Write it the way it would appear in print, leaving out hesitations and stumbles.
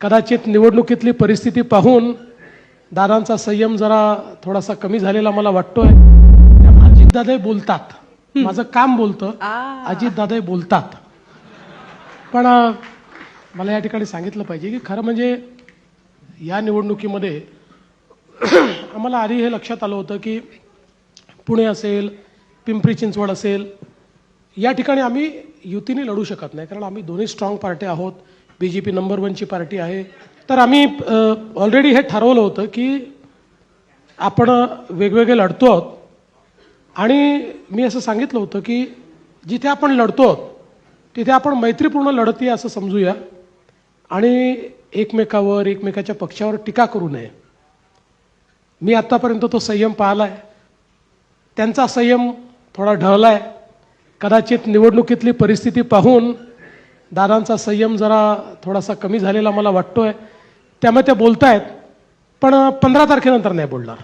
कदाचित निवडणुकीतली परिस्थिती पाहून दादांचा संयम जरा थोडासा कमी झालेला मला वाटतोय. अजितदादा बोलतात, माझं काम बोलतं, अजितदादा बोलतात. पण मला या ठिकाणी सांगितलं पाहिजे की खरं म्हणजे या निवडणुकीमध्ये आम्हाला आधी हे लक्षात आलं होतं की पुणे असेल, पिंपरी चिंचवड असेल, या ठिकाणी आम्ही युतीने लढू शकत नाही, कारण आम्ही दोन्ही स्ट्रॉंग पार्टी आहोत. BJP नंबर 1ची पार्टी आहे. तर आम्ही ऑलरेडी हे ठरवलं होतं की आपण वेगवेगळे लढतो आहोत. आणि मी असं सांगितलं होतं की जिथे आपण लढतो तिथे आपण मैत्रीपूर्ण लढती असं समजूया आणि एकमेकावर, एकमेकाच्या पक्षावर टीका करू नये. मी आत्तापर्यंत तो संयम पाहिला आहे. त्यांचा संयम थोडा ढळला आहे. कदाचित निवडणुकीतली परिस्थिती पाहून दादांचा संयम जरा थोडासा कमी झालेला मला वाटतोय. त्यामुळे ते बोलतायत, पण 15 तारखेनंतर नाही बोलणार.